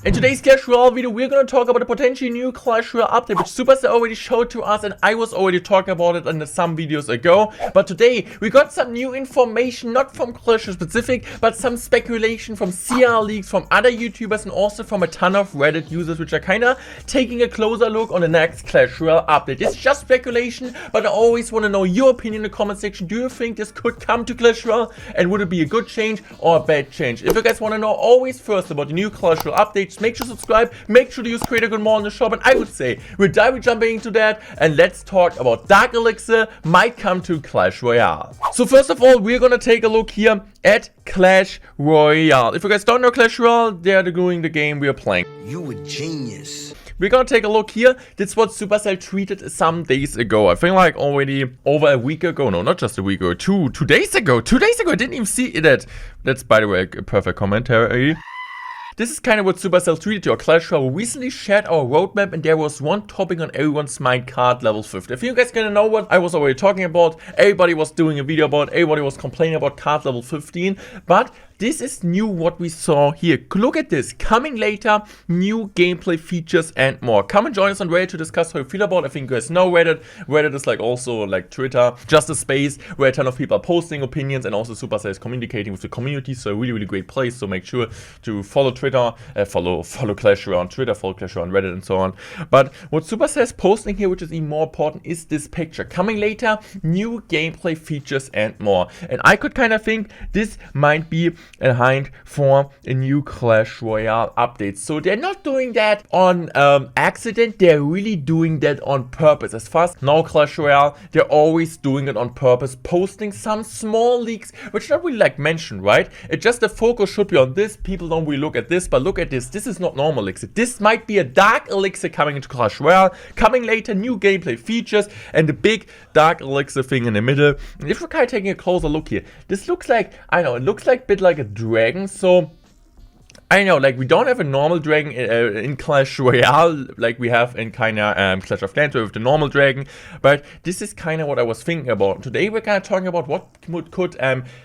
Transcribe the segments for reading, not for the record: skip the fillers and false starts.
In today's Clash Royale video, we're gonna talk about a potentially new Clash Royale update, which Supercell already showed to us, and I was already talking about it in some videos ago. But today, we got some new information, not from Clash Royale specific, but some speculation from CR leaks, from other YouTubers, and also from a ton of Reddit users, which are kinda taking a closer look on the next Clash Royale update. It's just speculation, but I always want to know your opinion in the comment section. Do you think this could come to Clash Royale, and would it be a good change or a bad change? If you guys want to know always first about the new Clash Royale updates, make sure to subscribe, make sure to use Creator Good More in the shop, and I would say we're jumping into that, and let's talk about Dark Elixir might come to Clash Royale. So first of all, we're gonna take a look here at Clash Royale. If you guys don't know Clash Royale, they're doing the game we are playing. You a genius. We're gonna take a look here. That's what Supercell tweeted some days ago. I think like already over a week ago. No, not just a week ago. Two days ago. 2 days ago. I didn't even see that. That's, by the way, a perfect commentary. This is kind of what Supercell tweeted to our Clash Royale. We recently shared our roadmap, and there was one topic on everyone's mind: card level 50. If you guys gonna know what I was already talking about, everybody was doing a video about, everybody was complaining about card level 15, but this is new what we saw here. Look at this. Coming later, new gameplay features and more. Come and join us on Reddit to discuss how you feel about it. I think you guys know Reddit. Reddit is like also like Twitter, just a space where a ton of people are posting opinions, and also Supercell is communicating with the community. So a really, really great place. So make sure to follow Twitter, follow Clash Royale on Twitter, follow Clash Royale on Reddit, and so on. But what Supercell is posting here, which is even more important, is this picture. Coming later, new gameplay features and more. And I could kind of think this might be a hint for a new Clash Royale update. So they're not doing that on accident, they're really doing that on purpose. As far as now Clash Royale, they're always doing it on purpose, posting some small leaks, which not really like mentioned, right? It just the focus should be on this. People don't really look at this, but look at this. This is not normal Elixir. This might be a Dark Elixir coming into Clash Royale. Coming later, new gameplay features, and the big Dark Elixir thing in the middle. And if we're kind of taking a closer look here, this looks like, I know, it looks like a bit like a dragon. So I know, like, we don't have a normal dragon in Clash Royale like we have in kinda Clash of Clans with the normal dragon, but this is kind of what I was thinking about. Today we're kind of talking about what could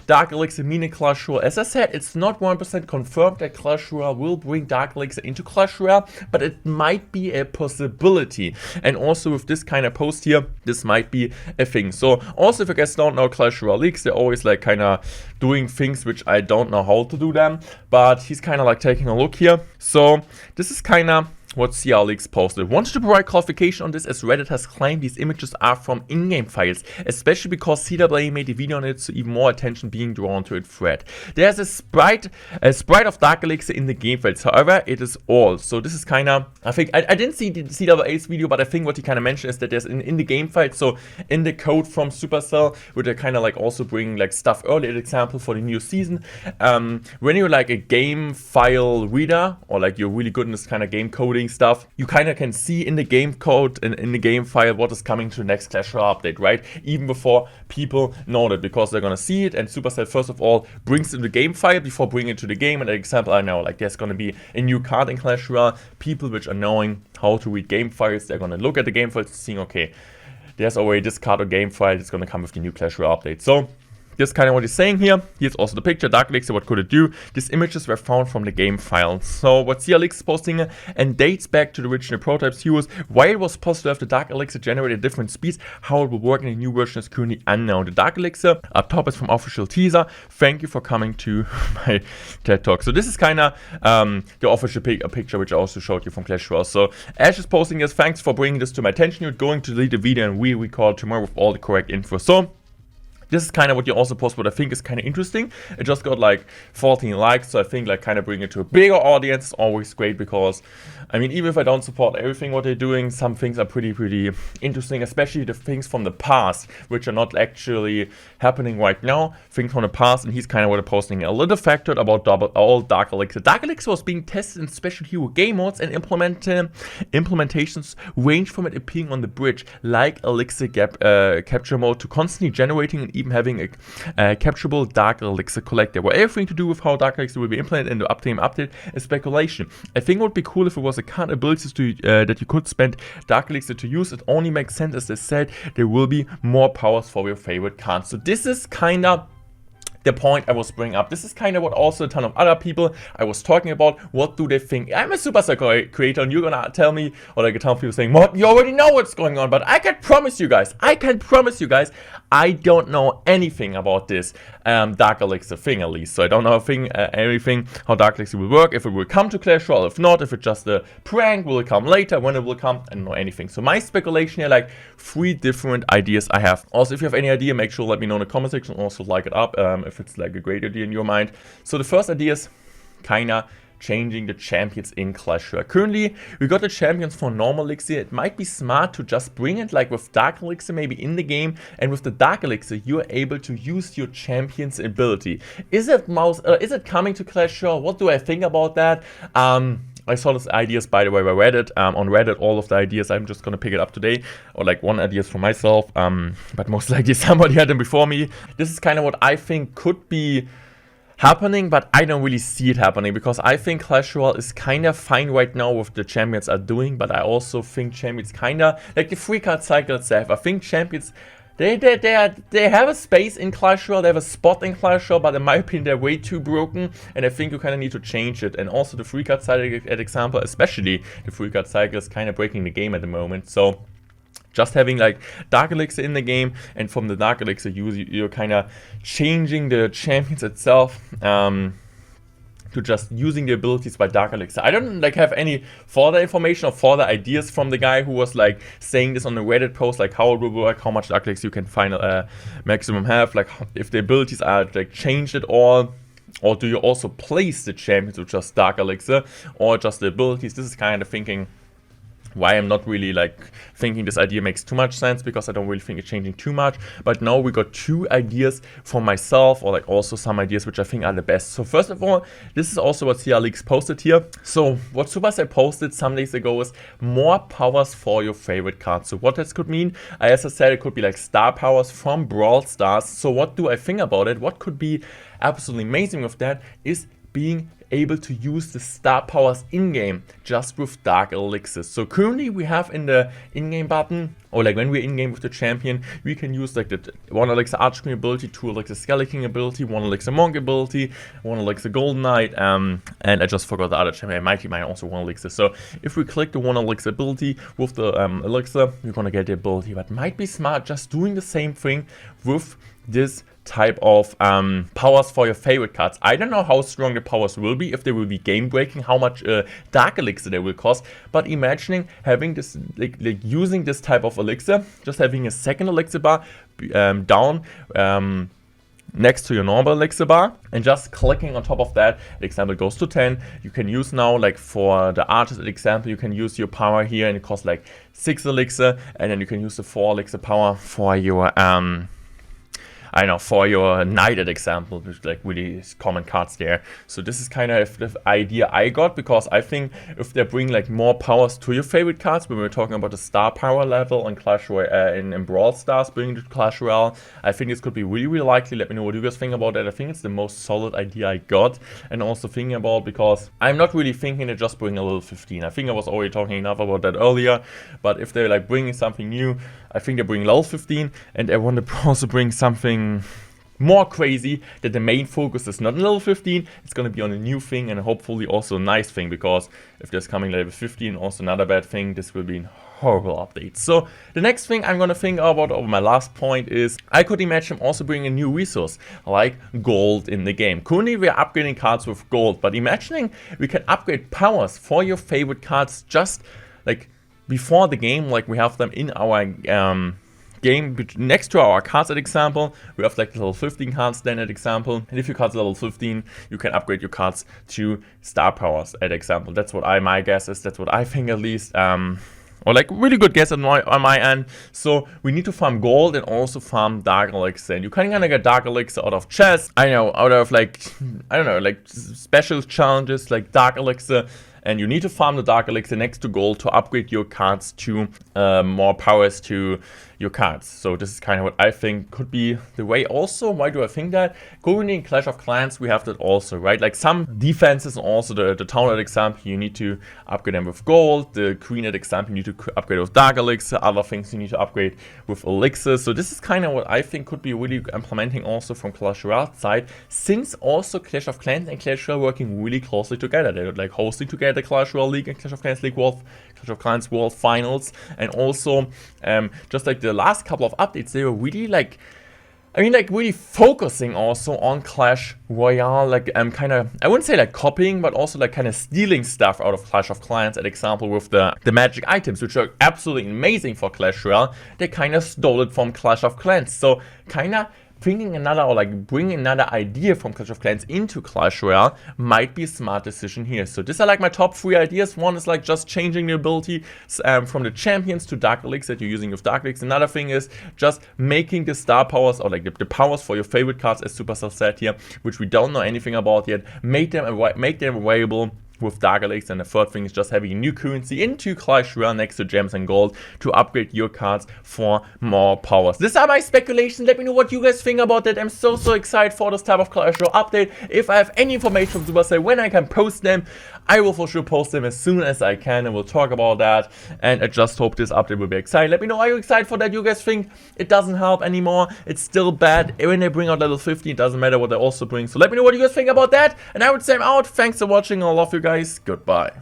Dark Elixir mean in Clash Royale. As I said, it's not 100% confirmed that Clash Royale will bring Dark Elixir into Clash Royale, but it might be a possibility. And also with this kind of post here, this might be a thing. So also, if you guys don't know Clash Royale leaks, they're always like kind of doing things which I don't know how to do them, but he's kind of like taking a look here. So this is kind of what CR Leaks posted. Wanted to provide clarification on this, as Reddit has claimed these images are from in-game files, especially because CWA made a video on it, so even more attention being drawn to it thread. There's a sprite of Dark Elixir in the game files, however, it is all. So this is kind of, I think, I didn't see the CWA's video, but I think what he kind of mentioned is that there's in the game file, so in the code from Supercell, where they're kind of like also bringing like stuff early, an example for the new season. When you're like a game file reader, or like you're really good in this kind of game coding stuff, you kind of can see in the game code and in the game file what is coming to the next Clash Royale update, right? Even before people know that, because they're gonna see it, and Supercell first of all brings in the game file before bringing it to the game. And an example, I know, like there's gonna be a new card in Clash Royale. People which are knowing how to read game files, they're gonna look at the game files and seeing, okay, there's already this card or game file, it's gonna come with the new Clash Royale update. So this is kind of what he's saying here. Here's also the picture, Dark Elixir, what could it do? These images were found from the game file. So what CR Leaks is posting and dates back to the original prototypes used. Why it was possible to have the Dark Elixir generate at different speeds, how it will work in the new version is currently unknown. The Dark Elixir up top is from official teaser. Thank you for coming to my TED Talk. So this is kind of the official picture, which I also showed you from Clash Royale. So Ash is posting this, thanks for bringing this to my attention. You're going to delete the video and we record tomorrow with all the correct info. So this is kind of what you also post, what I think is kind of interesting. It just got like 14 likes, so I think like kind of bringing it to a bigger audience is always great, because I mean, even if I don't support everything what they're doing, some things are pretty interesting, especially the things from the past, which are not actually happening right now, things from the past. And he's kind of what I'm posting a little factored about all Dark Elixir. Dark Elixir was being tested in special hero game modes, and implementations range from it appearing on the bridge, like Elixir capture mode, to constantly generating and even having a capturable Dark Elixir collector. Well, everything to do with how Dark Elixir will be implemented in the update is speculation. I think it would be cool if it was a card abilities that you could spend Dark Elixir to use. It only makes sense, as they said, there will be more powers for your favorite cards. So this is kind of the point I was bringing up. This is kind of what also a ton of other people I was talking about. What do they think? I'm a Supercell creator, and you're gonna tell me, or like a ton of people saying, "What? You already know what's going on." But I can promise you guys, I don't know anything about this Dark Elixir thing, at least. So I don't know anything how Dark Elixir will work, if it will come to Clash Royale, if not, if it's just a prank, will it come later, when it will come, I don't know anything. So my speculation here, like 3 different ideas I have. Also, if you have any idea, make sure to let me know in the comment section. Also like it up if it's like a great idea in your mind. So the first idea is kinda changing the champions in Clash Royale. Currently, we got the champions for normal Elixir. It might be smart to just bring it like with Dark Elixir maybe in the game, and with the Dark Elixir, you're able to use your champion's ability. Is it coming to Clash Royale? What do I think about that? I saw these ideas, by the way, by Reddit. On Reddit, all of the ideas, I'm just gonna pick it up today, or like one ideas for myself, but most likely somebody had them before me. This is kind of what I think could be happening, but I don't really see it happening, because I think Clash Royale is kind of fine right now with the champions are doing, but I also think champions kind of, like the 3-card cycle itself, I think champions, they have a space in Clash Royale, they have a spot in Clash Royale, but in my opinion they're way too broken, and I think you kind of need to change it. And also the 3-card cycle, at example, especially the 3-card cycle is kind of breaking the game at the moment. So just having like Dark Elixir in the game, and from the Dark Elixir you're kind of changing the champions itself to just using the abilities by Dark Elixir. I don't like have any further information or further ideas from the guy who was like saying this on the Reddit post, like how it will work, how much Dark Elixir you can final maximum have, like if the abilities are like changed at all, or do you also place the champions with just Dark Elixir or just the abilities. This is kind of thinking why I'm not really like thinking this idea makes too much sense, because I don't really think it's changing too much. But now we got 2 ideas for myself, or like also some ideas which I think are the best. So first of all, this is also what CRLeaks posted here. So what Supercell posted some days ago is more powers for your favorite cards. So what this could mean, as I said, it could be like star powers from Brawl Stars. So what do I think about it? What could be absolutely amazing with that is being able to use the star powers in-game just with Dark Elixir. So currently we have in the in-game button, or like when we're in-game with the champion, we can use like the 1 Elixir Archqueen ability, 2 Elixir Skelly King ability, 1 Elixir Monk ability, 1 Elixir Golden Knight, and I just forgot the other champion, Mighty Mine, also 1 Elixir. So if we click the 1 Elixir ability with the Elixir, we're gonna get the ability. But might be smart just doing the same thing with this type of powers for your favorite cards. I don't know how strong the powers will be, if they will be game breaking, how much Dark Elixir they will cost, but imagining having this, like using this type of elixir, just having a second elixir bar down next to your normal elixir bar, and just clicking on top of that, the example goes to 10. You can use now, like for the artist example, you can use your power here, and it costs like 6 elixir, and then you can use the 4 elixir power for your I know, for your knighted example, which like really common cards there. So this is kind of the idea I got, because I think if they bring like more powers to your favorite cards, when we're talking about the star power level on Clash Royale, in Brawl Stars, bringing it to Clash Royale, I think this could be really, really likely. Let me know what you guys think about that. I think it's the most solid idea I got, and also thinking about, because I'm not really thinking to just bring a level 15. I think I was already talking enough about that earlier, but if they're like bringing something new, I think they bring level 15, and I want to also bring something more crazy, that the main focus is not on level 15, it's going to be on a new thing, and hopefully also a nice thing, because if there's coming level 15, also another bad thing, this will be a horrible update. So the next thing I'm going to think about, or my last point, is I could imagine also bringing a new resource like gold in the game. Currently we're upgrading cards with gold, but imagining we can upgrade powers for your favorite cards just like before the game, like we have them in our game next to our cards at example. We have like level 15 cards then at example, and if your cards level 15, you can upgrade your cards to star powers at example. That's what my guess is, that's what I think at least, or like really good guess on my end. So we need to farm gold and also farm Dark Elixir, and you can kind of get Dark Elixir out of chests, I know, out of like, I don't know, like special challenges like Dark Elixir. And you need to farm the Dark Elixir next to gold to upgrade your cards to more powers to your cards. So this is kind of what I think could be the way also. Why do I think that? Currently in Clash of Clans we have that also, right? Like some defenses and also the town example, you need to upgrade them with gold. The queen example, you need to upgrade with dark elixir. Other things you need to upgrade with elixir. So this is kind of what I think could be really implementing also from Clash Royale side, since also Clash of Clans and Clash Royale working really closely together. They're like hosting together Clash Royale League and Clash of Clans League World, Clash of Clans World Finals, and also just like the last couple of updates, they were really like, I mean, like really focusing also on Clash Royale, like kind of, I wouldn't say like copying, but also like kind of stealing stuff out of Clash of Clans. An example with the magic items, which are absolutely amazing for Clash Royale. They kind of stole it from Clash of Clans. So kind of bringing another, or like bringing another idea from Clash of Clans into Clash Royale might be a smart decision here. So these are like my top 3 ideas. One is like just changing the ability from the champions to Dark Elixir that you're using with Dark Elixir. Another thing is just making the star powers, or like the powers for your favorite cards, as Supercell said here, which we don't know anything about yet. Make them available with Dark Elixir. And the third thing is just having a new currency into Clash Royale next to gems and gold to upgrade your cards for more powers. These are my speculations. Let me know what you guys think about that. I'm so excited for this type of Clash Royale update. If I have any information from Supercell when I can post them, I will for sure post them as soon as I can, and we'll talk about that. And I just hope this update will be exciting. Let me know, are you excited for that? You guys think it doesn't help anymore? It's still bad. When they bring out level 50, it doesn't matter what they also bring. So let me know what you guys think about that. And I would say I'm out. Thanks for watching. I love you guys. Goodbye.